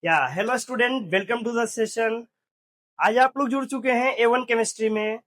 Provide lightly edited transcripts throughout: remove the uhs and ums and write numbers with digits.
या hello student, welcome to the session. आज आप लोग जुड़ चुके हैं A1 केमिस्ट्री में।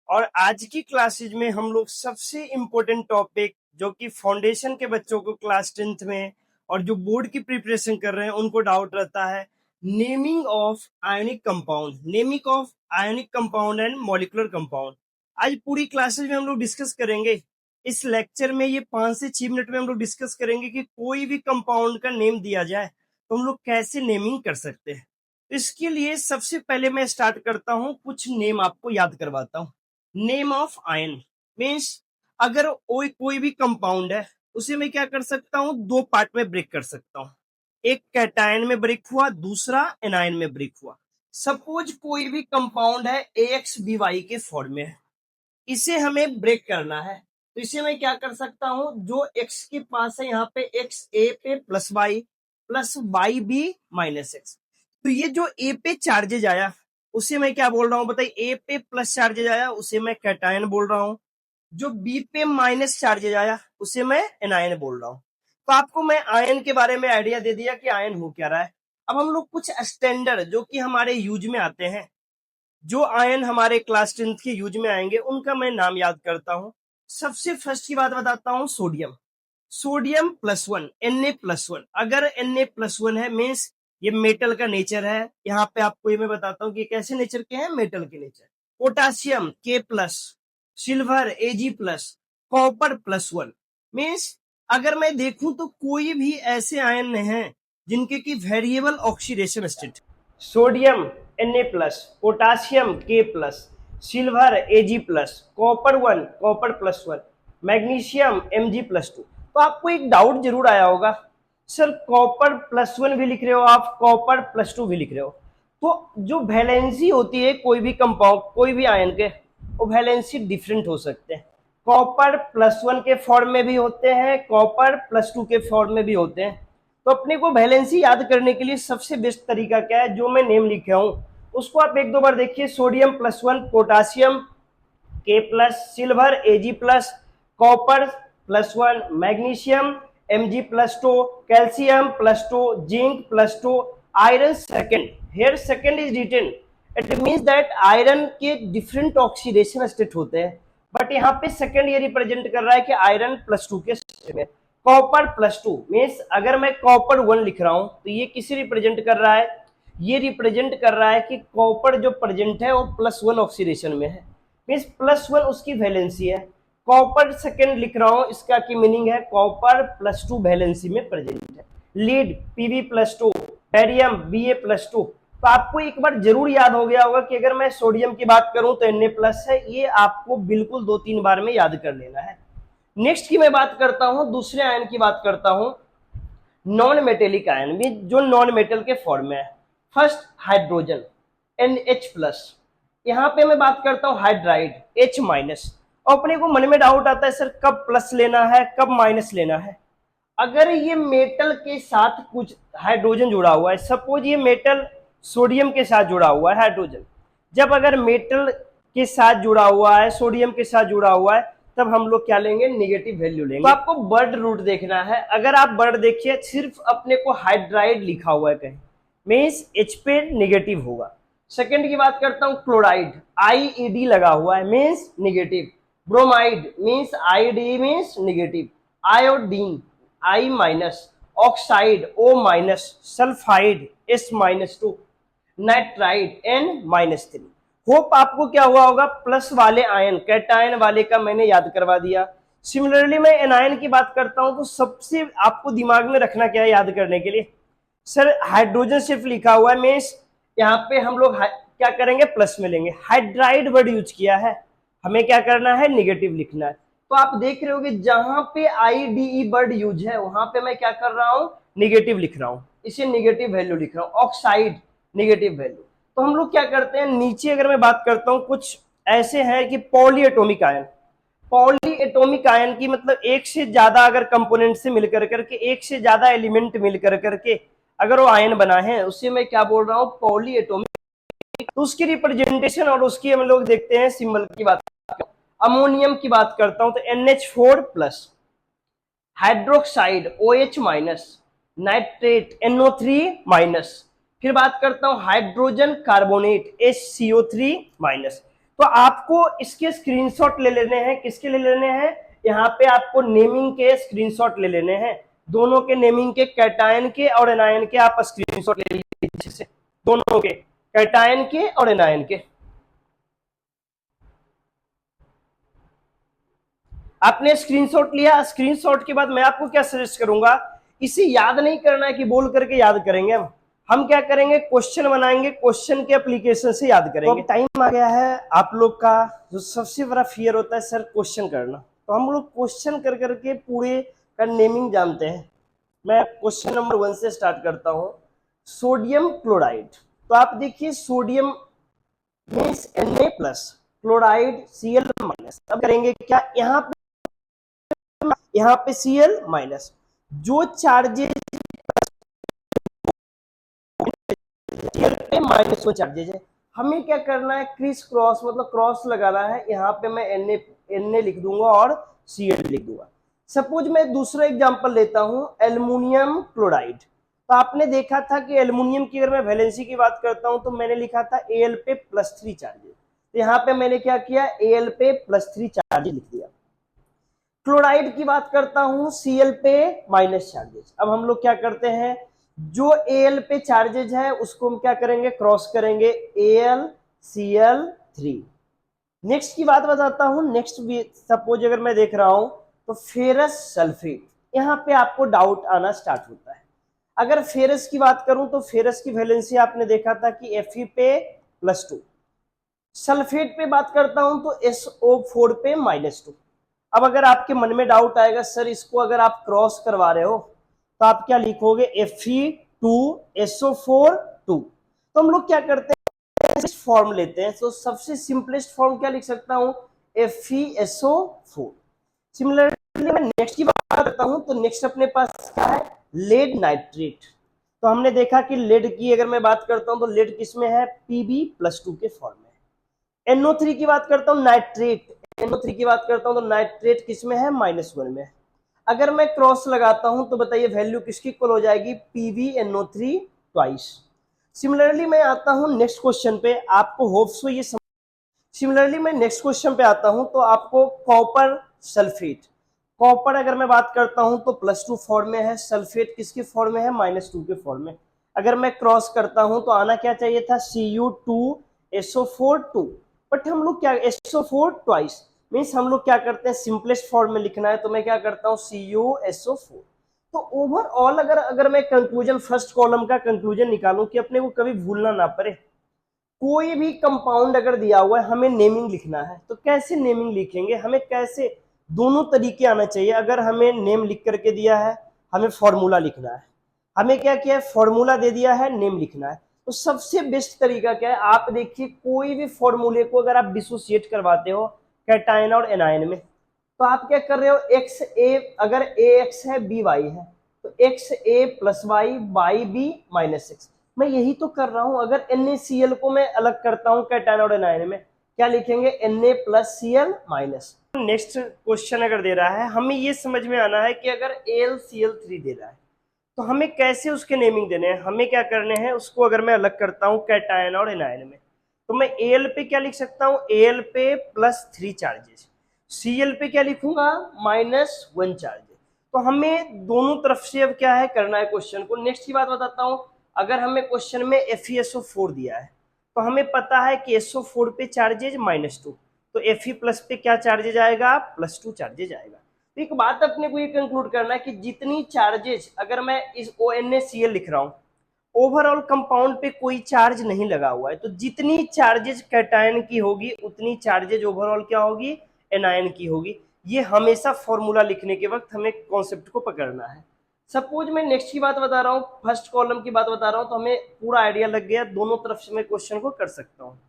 और आज की क्लासेज में हम लोग सबसे इम्पोर्टेंट टॉपिक जो कि फाउंडेशन के बच्चों को क्लास 10th में और जो बोर्ड की प्रिपरेशन कर रहे हैं उनको डाउट रहता है, naming of ionic compound, naming of ionic compound and molecular compound. आज पूरी क्लासेज में हम लोग डिस्कस करेंगे। इस लेक्चर में ये 5 से 6 मिनट में हम लोग डिस्कस करेंगे कि कोई भी कंपाउंड का नेम दिया जाए तो हम लोग कैसे नेमिंग कर सकते हैं। इसके लिए सबसे पहले मैं स्टार्ट करता हूं, कुछ नेम आपको याद करवाता हूं। नेम ऑफ आयन मीन्स अगर कोई भी कंपाउंड है उसे मैं क्या कर सकता हूं, दो पार्ट में ब्रेक कर सकता हूं। एक कैटायन में ब्रेक हुआ, दूसरा एनायन में ब्रेक हुआ। सपोज कोई भी कंपाउंड है AXBY के फॉर्म में है, इसे हमें ब्रेक करना है। तो इसे मैं क्या कर सकता हूं, जो x के पास है यहाँ पे x a पे plus y b minus x। तो ये जो a पे चार्जेज आया उसे मैं क्या बोल रहा हूं बताइए, a पे प्लस चार्जेज आया उसे मैं कैटायन बोल रहा हूं। जो b पे माइनस चार्जेज आया उसे मैं एनायन बोल रहा हूं। तो आपको मैं आयन के बारे में आइडिया दे दिया कि आयन हो क्या रहा है। अब हम लोग कुछ स्टैंडर्ड जो कि हमारे यूज में आते हैं, जो आयन हमारे क्लास 10th के यूज में आएंगे उनका मैं नाम याद करता हूं। सबसे फर्स्ट की बात बताता हूं, सोडियम। Sodium +1 Na+1। अगर Na+1 है मीन्स ये मेटल का नेचर है। यहाँ पे आपको ये मैं बताता हूँ कि कैसे नेचर के हैं, मेटल के nature. Potassium K+, silver Ag+, copper +1 means अगर मैं देखूं तो कोई भी ऐसे आयन हैं जिनके की variable oxidation state. Sodium Na+, potassium K+, silver Ag+, copper कॉपर+1, मैग्नीशियम Mg+2। तो आपको एक डाउट जरूर आया होगा, सर कॉपर+1 भी लिख रहे हो आप, कॉपर+2 भी लिख रहे हो, तो जो वैलेंसी होती है कोई भी कंपाउंड कोई भी आयन के, वो वैलेंसी डिफरेंट हो सकते हैं। कॉपर+1 के फॉर्म में भी होते हैं, कॉपर+2 के फॉर्म में भी होते हैं। तो अपने को वैलेंसी याद करने के लिए सबसे बेस्ट तरीका क्या है, जो मैं नेम लिखा हूं उसको आप एक दो बार देखिए। सोडियम+1, पोटासियम K+, सिल्वर Ag+, कॉपर+1, magnesium Mg+2, calcium +2, zinc +2, iron second. Here second is written, it means that iron के डिफरेंट ऑक्सीडेशन स्टेट होते हैं, बट यहाँ पे सेकेंड ये रिप्रेजेंट कर रहा है कि आयरन +2 के स्टेट में। कॉपर+2 मीन्स अगर मैं कॉपर1 लिख रहा हूं तो ये किसे रिप्रेजेंट कर रहा है, ये रिप्रेजेंट कर रहा है कि कॉपर जो प्रेजेंट है वो +1 ऑक्सीडेशन में है, मीन्स +1 उसकी वैलेंसी है। कॉपर सेकेंड लिख रहा हूं, इसका की मीनिंग है कॉपर +2 वैलेंसी में प्रेजेंट है। Lead Pb+2, barium Ba+2। तो आपको एक बार जरूर याद हो गया होगा कि अगर मैं सोडियम की बात करूं तो Na+ है, ये आपको बिल्कुल 2-3 बार में याद कर लेना है। नेक्स्ट की मैं बात करता हूं, दूसरे आयन की बात करता हूं, नॉन मेटेलिक आयन भी जो नॉन मेटल के फॉर्म में है। फर्स्ट हाइड्रोजन NH+, यहां पे मैं बात करता हूं हाइड्राइड H-। और अपने को मन में डाउट आता है, सर कब प्लस लेना है कब माइनस लेना है। अगर ये मेटल के साथ कुछ हाइड्रोजन जुड़ा हुआ है, सपोज ये मेटल सोडियम के साथ जुड़ा हुआ है हाइड्रोजन, जब अगर मेटल के साथ जुड़ा हुआ है, सोडियम के साथ जुड़ा हुआ है, तब हम लोग क्या लेंगे, निगेटिव वैल्यू लेंगे। तो आपको बर्ड रूट देखना है। अगर आप बर्ड देखिए, सिर्फ अपने को हाइड्राइड लिखा हुआ है कहीं, मीन्स H पे निगेटिव होगा। सेकेंड की बात करता हूं, क्लोराइड IED लगा हुआ है means negative. Bromide means ID means negative. Iodine I-, oxide O-, sulphide S-2, nitride N-3। Hope आपको क्या हुआ होगा, प्लस वाले आयन कैटायन वाले का मैंने याद करवा दिया। सिमिलरली मैं एनायन की बात करता हूं तो सबसे आपको दिमाग में रखना क्या है याद करने के लिए, सर हाइड्रोजन सिर्फ लिखा हुआ है मीन्स यहाँ पे हम लोग क्या करेंगे, प्लस में लेंगे। हाइड्राइड वर्ड यूज किया है, हमें क्या करना है, निगेटिव लिखना है। तो आप देख रहे हो कि जहां पे IDE वर्ड यूज है वहां पे मैं क्या कर रहा हूं, निगेटिव लिख रहा हूं, इसे निगेटिव वैल्यू लिख रहा हूं। Oxide negative value. तो हम लोग क्या करते हैं, नीचे अगर मैं बात करता हूं, कुछ ऐसे हैं कि पॉलीएटॉमिक आयन। पॉलीएटॉमिक आयन की मतलब एक से ज्यादा अगर कंपोनेंट से मिलकर करके, एक से ज्यादा एलिमेंट मिलकर करके अगर वो आयन बना है, उसे मैं क्या बोल रहा हूं, पॉलीएटॉमिक। तो उसकी रिप्रेजेंटेशन और उसकी हम लोग देखते हैं सिंबल की बात। अमोनियम की बात करता हूं तो NH4+, hydroxide OH-, nitrate NO3-, फिर बात करता हूं हाइड्रोजन कार्बोनेट HCO3 माइनस। तो आपको इसके स्क्रीनशॉट ले लेने हैं। किसके ले लेने हैं? यहाँ पे आपको नेमिंग के स्क्रीनशॉट ले लेने हैं, दोनों के नेमिंग के, कैटायन के और एनायन के आप स्क्रीनशॉट ले लीजिए, दोनों के, कैटायन के और एनायन के। आपने स्क्रीनशॉट लिया, स्क्रीनशॉट के बाद मैं आपको क्या सजेस्ट करूंगा, इसे याद नहीं करना है कि बोल करके याद करेंगे, हम क्या करेंगे, क्वेश्चन बनाएंगे, क्वेश्चन के एप्लीकेशन से याद करेंगे। तो टाइम आ गया है आप लोग का, जो सबसे बड़ा फियर होता है सर क्वेश्चन करना, तो हम लोग क्वेश्चन कर करके पूरे का नेमिंग जानते हैं। मैं क्वेश्चन नंबर 1 से स्टार्ट करता हूं। सोडियम क्लोराइड, तो आप देखिए sodium means Na plus, chloride Cl minus. अब करेंगे क्या, यहाँ पे Cl माइनस, जो चार्जेज Cl पे माइनस वो चार्जेज है, हमें क्या करना है, क्रिस क्रॉस मतलब क्रॉस लगाना है। यहाँ पे मैं Na लिख दूंगा और Cl लिख दूंगा। सपोज मैं दूसरा एग्जांपल लेता हूं, एल्युमिनियम क्लोराइड। तो आपने देखा था कि एल्युमिनियम की अगर मैं वैलेंसी की बात करता हूं तो मैंने लिखा था Al पे +3 चार्जेज, तो यहाँ पे मैंने क्या किया, Al पे +3 चार्जेज लिख दिया। क्लोराइड की बात करता हूं, Cl पे माइनस चार्जेज। अब हम लोग क्या करते हैं, जो Al पे चार्जेज है उसको हम क्या करेंगे, क्रॉस करेंगे, AlCl3। नेक्स्ट की बात बताता हूं, नेक्स्ट भी सपोज अगर मैं देख रहा हूं तो फेरस सल्फेट, यहां पे आपको डाउट आना स्टार्ट होता है। अगर फेरस की बात करूं तो फेरस की वैलेंसी आपने देखा था कि Fe पे +2। सल्फेट पे बात करता हूं तो SO4 पे -2। अब अगर आपके मन में डाउट आएगा सर इसको अगर आप क्रॉस करवा रहे हो तो आप क्या लिखोगे, Fe2SO4 2। तो हम लोग क्या करते हैं, फॉर्म लेते हैं, तो सबसे सिंपलेस्ट फॉर्म क्या लिख सकता हूं, FeSO4। सिमिलरली मैं नेक्स्ट की बात करता हूं तो नेक्स्ट अपने पास क्या है, लेड नाइट्रेट। तो हमने देखा कि लेड की अगर मैं बात करता हूं तो लेड किसमें है, Pb+2 के फॉर्म में। NO3 की बात करता हूं, नाइट्रेट, NO3 की बात करता हूं तो नाइट्रेट किसमें है, -1 में। अगर मैं क्रॉस लगाता हूं तो बताइए वैल्यू किसकी इक्वल हो जाएगी, PbNO3 ट्वाइस। सिमिलरली मैं आता हूं नेक्स्ट क्वेश्चन पे, आपको होप्स हो ये सिमिलरली मैं नेक्स्ट क्वेश्चन पे आता हूं तो आपको कॉपर सल्फेट, कॉपर अगर मैं बात करता हूं तो +2 फॉर्म में है, सल्फेट किसके फॉर्म में है, -2 के फॉर्म में। अगर मैं क्रॉस करता हूं तो आना क्या चाहिए था, Cu2SO4 2, बट हम लोग क्या, SO4 ट्वाइस, मीन्स हम लोग क्या करते हैं, सिंपलेस्ट फॉर्म में लिखना है, तो मैं क्या करता हूं, CuSO4। तो ओवरऑल अगर अगर मैं कंक्लूजन, फर्स्ट कॉलम का कंक्लूजन निकालूं कि अपने को कभी भूलना ना पड़े, कोई भी कंपाउंड अगर दिया हुआ है हमें नेमिंग लिखना है, तो कैसे नेमिंग लिखेंगे, हमें कैसे, दोनों तरीके आना चाहिए। अगर हमें नेम लिख करके दिया है, हमें फॉर्मूला लिखना है, हमें क्या किया है, फॉर्मूला दे दिया है, नेम लिखना है। तो सबसे बेस्ट तरीका क्या है, आप देखिए कोई भी फॉर्मूले को अगर आप डिसोसिएट करवाते हो कैटायन और एनायन में, तो आप क्या कर रहे हो, एक्स ए, अगर ए एक्स है बी वाई है, तो X A plus Y by B -x, मैं यही तो कर रहा हूं। अगर NaCl को मैं अलग करता हूं कैटायन और एनायन में, क्या लिखेंगे, Na+Cl-। नेक्स्ट क्वेश्चन अगर दे रहा है, हमें ये समझ में आना है कि अगर AlCl3 दे रहा है तो हमें कैसे उसके नेमिंग देने हैं, हमें क्या करने हैं, उसको अगर मैं अलग करता हूं कैटायन और एनायन में, तो मैं Al पे क्या लिख सकता हूं, Al पे +3 चार्जेस, Cl पे क्या लिखूंगा, -1 चार्जेस। तो हमें दोनों तरफ से अब क्या है करना है क्वेश्चन को। नेक्स्ट की बात बताता हूं, अगर हमें क्वेश्चन में FeSO4 दिया है तो हमें पता है कि SO4 पे चार्जेज -2, तो Fe+ पे क्या चार्जेज आएगा, +2 चार्जेज आएगा। तो एक बात अपने को ये कंक्लूड करना है कि जितनी चार्जेज, अगर मैं इस ONaCl लिख रहा हूं, ओवरऑल कंपाउंड पे कोई चार्ज नहीं लगा हुआ है, तो जितनी चार्जेज कैटायन की होगी उतनी चार्जेज ओवरऑल क्या होगी, एनायन की होगी। ये हमेशा फॉर्मूला लिखने के वक्त हमें कॉन्सेप्ट को पकड़ना है। सपोज मैं नेक्स्ट की बात बता रहा हूँ, फर्स्ट कॉलम की बात बता रहा हूँ, तो हमें पूरा आइडिया लग गया, दोनों तरफ से मैं क्वेश्चन को कर सकता हूँ।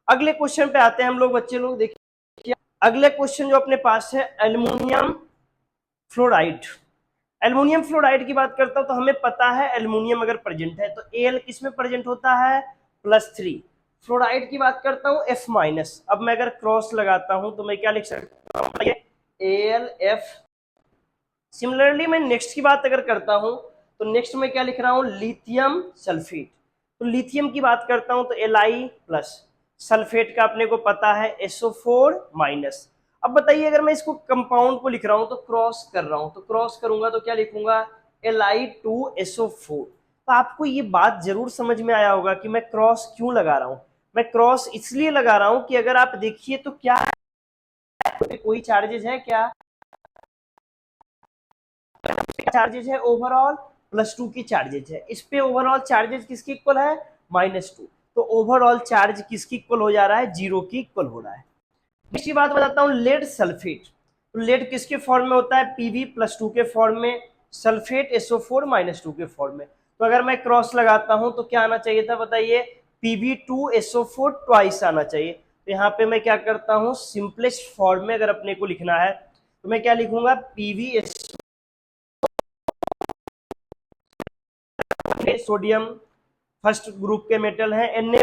अगले क्वेश्चन पे आते हैं हम लोग, बच्चे लोग देखिए, अगले क्वेश्चन जो अपने पास है, एल्युमिनियम फ्लोराइड। एल्युमिनियम फ्लोराइड की बात करता हूं तो हमें पता है एल्युमिनियम अगर प्रेजेंट है तो Al किस में प्रेजेंट होता है, +3। फ्लोराइड की बात करता हूं F-। अब मैं अगर क्रॉस लगाता हूं तो मैं क्या लिख सकता हूं, AlF। सिमिलरली मैं नेक्स्ट की बात अगर करता हूं तो नेक्स्ट में क्या लिख रहा हूं, लिथियम सल्फेट। तो लिथियम की बात करता हूं तो Li प्लस, सल्फेट का अपने को पता है SO4 माइनस। अब बताइए अगर मैं इसको कंपाउंड को लिख रहा हूं तो क्रॉस कर रहा हूं, तो क्रॉस करूंगा तो क्या लिखूंगा Li2SO4। तो आपको ये बात जरूर समझ में आया होगा कि मैं क्रॉस क्यों लगा रहा हूं। मैं क्रॉस इसलिए लगा रहा हूं कि अगर आप देखिए तो क्या है, कोई चार्जेस है क्या, चार्जेज है ओवरऑल +2 की चार्जेज है, इस पे ओवरऑल चार्जेज किसकी इक्वल है -2, तो ओवरऑल चार्ज किसकी इक्वल हो जा रहा है 0 की इक्वल हो रहा है। दूसरी बात बताता हूँ लेड सल्फेट, तो लेड किसके फॉर्म में होता है Pb+2 के फॉर्म में, सल्फेट SO4 -2 के फॉर्म में। तो अगर मैं क्रॉस लगाता हूं तो क्या आना चाहिए था बताइए Pb2SO4 ट्वाइस आना चाहिए। तो यहाँ पे मैं क्या करता हूँ सिंपलेस्ट फॉर्म में अगर अपने को लिखना है तो मैं क्या लिखूंगा Pb सोडियम फर्स्ट ग्रुप के मेटल है, Na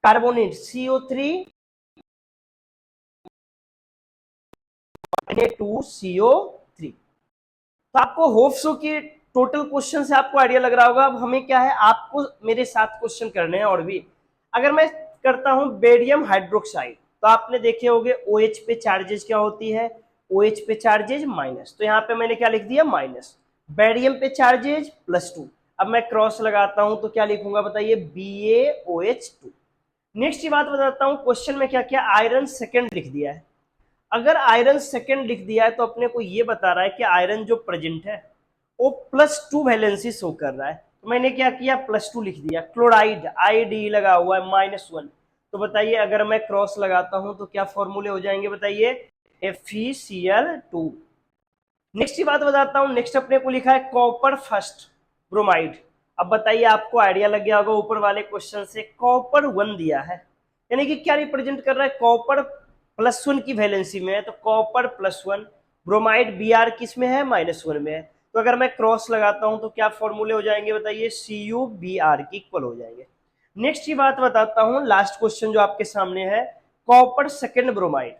कार्बोनेट CO3 Na2CO3। तो आपको होप सो कि टोटल क्वेश्चन से आपको आइडिया लग रहा होगा। अब हमें क्या है आपको मेरे साथ क्वेश्चन करने हैं और भी। अगर मैं करता हूं बेरियम हाइड्रोक्साइड तो आपने देखे होंगे OH पे चार्जेस क्या होती है, OH पे चार्जेस माइनस, तो यहाँ पे मैंने क्या लिख दिया माइनस। बेरियम पे चार्जेस +2, अब मैं क्रॉस लगाता हूं तो क्या लिखूंगा बताइए BaOH2। नेक्स्ट बात बताता हूं क्वेश्चन में क्या क्या आयरन सेकंड लिख दिया है। अगर आयरन सेकंड लिख दिया है तो अपने को ये बता रहा है कि आयरन जो प्रेजेंट है वो +2 वैलेंसी शो कर रहा है। तो मैंने क्या किया +2 लिख दिया। क्लोराइड ID लगा हुआ है -1, तो बताइए अगर मैं क्रॉस लगाता हूं तो क्या फॉर्मूले हो जाएंगे बताइए FeCl2। नेक्स्ट बात बताता हूं, नेक्स्ट अपने को लिखा है कॉपर फर्स्ट ब्रोमाइड। अब बताइए आपको आइडिया लग गया होगा ऊपर वाले क्वेश्चन से कॉपर 1 दिया है, यानी कि क्या रिप्रेजेंट कर रहा है कॉपर +1 की वैलेंसी में है, तो कॉपर +1, ब्रोमाइड Br किस में है -1 में है। तो अगर मैं क्रॉस लगाता हूं तो क्या फॉर्मूले हो जाएंगे बताइए CuBr की इक्वल हो जाएंगे। नेक्स्ट ही बात बताता हूं, लास्ट क्वेश्चन जो आपके सामने है कॉपर सेकंड ब्रोमाइड।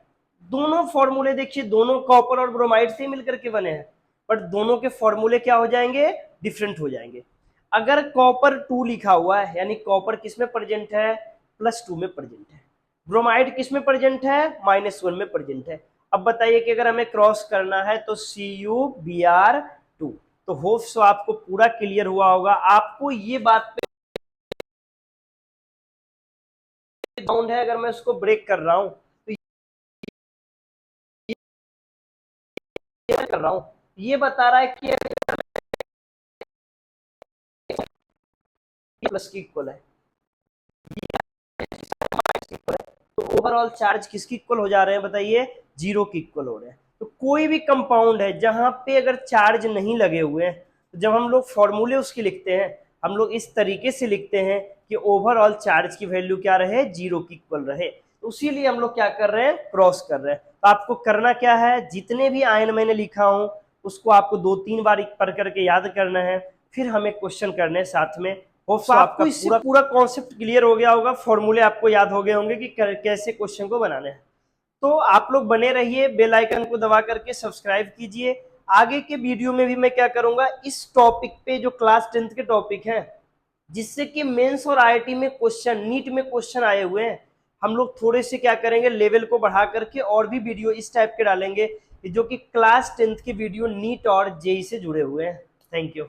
दोनों फॉर्मूले देखिए दोनों कॉपर और ब्रोमाइड से मिलकर के बने हैं, बट दोनों के फॉर्मूले क्या हो जाएंगे डिफरेंट हो जाएंगे। अगर कॉपर 2 लिखा हुआ है यानी कॉपर किस में प्रेजेंट है +2 में प्रेजेंट है, ब्रोमाइड किस में प्रेजेंट है -1 में प्रेजेंट है। अब बताइए कि अगर हमें क्रॉस करना है तो CuBr2। तो होप सो आपको पूरा क्लियर हुआ होगा। आपको ये बात पे डाउन है, अगर मैं उसको ब्रेक कर रहा हूं तो ये कर रहा हूं, ये बता रहा है कि प्लस की इक्वल है तो ओवरऑल चार्ज किसकी इक्वल हो जा रहे हैं बताइए 0 की इक्वल हो रहे हैं। तो कोई भी कंपाउंड है जहां पे अगर चार्ज नहीं लगे हुए हैं तो जब हम लोग फॉर्मूले उसके लिखते हैं हम लोग इस तरीके से लिखते हैं कि ओवरऑल चार्ज की वैल्यू क्या रहे 0 की इक्वल रहे। तो इसीलिए हम लोग क्या कर रहे हैं क्रॉस कर रहे हैं। तो आपको करना क्या है जितने भी आयन मैंने लिखा हूं उसको आपको 2-3 बार पढ़ करके याद करना है, फिर हमें क्वेश्चन करने हैं साथ में। तो आपको इससे पूरा कॉन्सेप्ट क्लियर हो गया होगा, फॉर्मूले आपको याद हो गए होंगे कि कैसे क्वेश्चन को बनाने हैं। तो आप लोग बने रहिए, बेल आइकन को दबा करके सब्सक्राइब कीजिए। आगे के वीडियो में भी मैं क्या करूंगा इस टॉपिक पे जो क्लास 10th के टॉपिक हैं जिससे कि मेंस और आईआईटी में क्वेश्चन नीट में क्वेश्चन आए हुए हैं, हम लोग थोड़े से क्या करेंगे लेवल को बढ़ा करके और भी वीडियो इस टाइप के डालेंगे जो कि क्लास 10th के वीडियो नीट और जेई से जुड़े हुए हैं। Thank you.